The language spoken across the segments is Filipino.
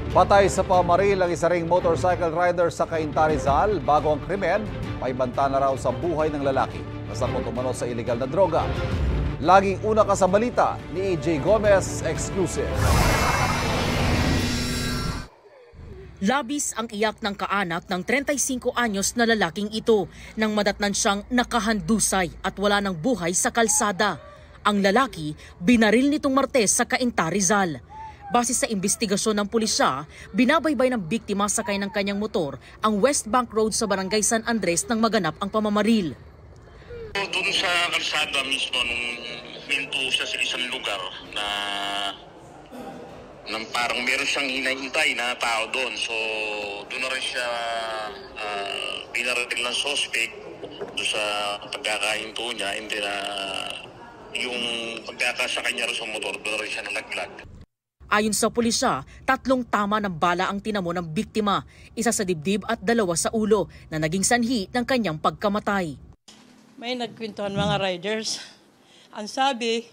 Patay sa pamaril ang isa ring motorcycle rider sa Cainta, Rizal. Bago ang krimen, may banta na raw sa buhay ng lalaki. Nasangkot umano sa illegal na droga. Laging una ka sa balita ni AJ Gomez, exclusive. Labis ang iyak ng kaanak ng 35 anyos na lalaking ito nang madatnan siyang nakahandusay at wala ng buhay sa kalsada. Ang lalaki, binaril nitong Martes sa Cainta, Rizal. Base sa investigasyon ng pulisya, binabaybay ng biktima sakay ng kanyang motor ang West Bank Road sa Barangay San Andres nang maganap ang pamamaril. Doon sa kalsada mismo, nung minto siya sa isang lugar na parang meron siyang hinahintay na tao doon. So doon na rin siya binaril ng suspect doon sa pagkakahinto niya. And then yung pagkakasakay niya rin sa motor, doon na rin siya nalaglag. Ayon sa pulisya, 3 tama ng bala ang tinamo ng biktima, isa sa dibdib at 2 sa ulo na naging sanhi ng kanyang pagkamatay. May nagkwentuhan mga riders. Ang sabi,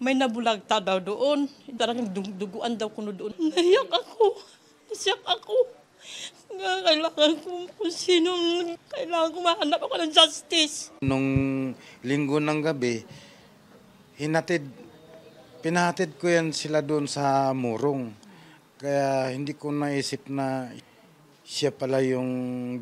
may nabulagta daw doon. Talagang duguan daw kuno doon. Naiyak ako. Nasiyak ako. Kailangan ko kung sino. Kailangan ko mahanap ako ng justice. Nung linggo ng gabi, pinahatid ko yan sila doon sa Murong. Kaya hindi ko naisip na siya pala yung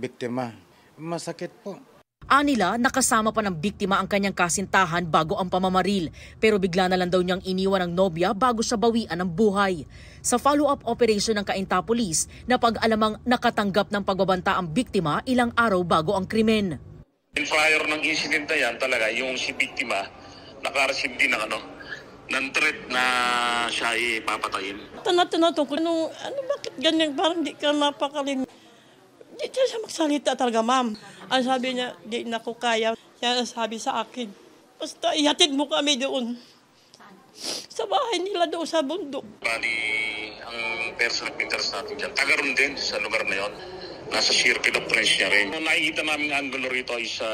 biktima. Masakit po. Anila, nakasama pa ng biktima ang kanyang kasintahan bago ang pamamaril. Pero bigla na lang daw niyang iniwan ang nobya bago siya bawian ng buhay. Sa follow-up operation ng Cainta Police, napag-alamang nakatanggap ng pagbabanta ang biktima ilang araw bago ang krimen. Prior ng incident na yan, talaga yung si biktima naka-receive din ng threat na siya ipapatayin. Tinato ko, bakit ganyan? Parang di ka napakalim. Di siya magsalita talaga, ma'am. Ang sabi niya, di na ko kaya. Yan ang sabi sa akin. Basta ihatid mo kami doon. Sa bahay nila doon sa bundok. Bali, ang person of interest natin dyan, taga ron din sa lugar na yon. Nasa circle of friends niya rin. Ang nakikita namin angulo rito ay sa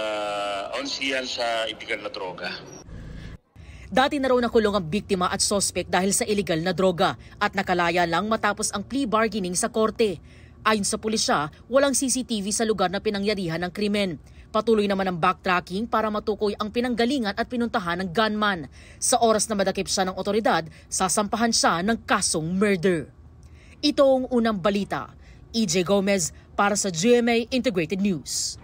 onsiyan sa illegal na droga. Dati na raw nakulong ang biktima at sospek dahil sa illegal na droga at nakalaya lang matapos ang plea bargaining sa korte. Ayon sa pulisya, walang CCTV sa lugar na pinangyarihan ng krimen. Patuloy naman ang backtracking para matukoy ang pinanggalingan at pinuntahan ng gunman. Sa oras na madakip siya ng otoridad, sasampahan siya ng kasong murder. Ito ang unang balita. EJ Gomez para sa GMA Integrated News.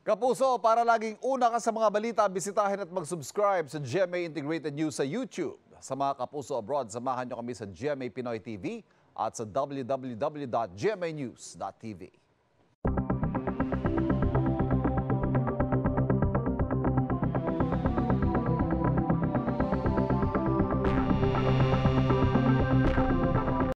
Kapuso, para laging una ka sa mga balita, bisitahin at mag-subscribe sa GMA Integrated News sa YouTube. Sa mga kapuso abroad, samahan nyo kami sa GMA Pinoy TV at sa www.gmanews.tv.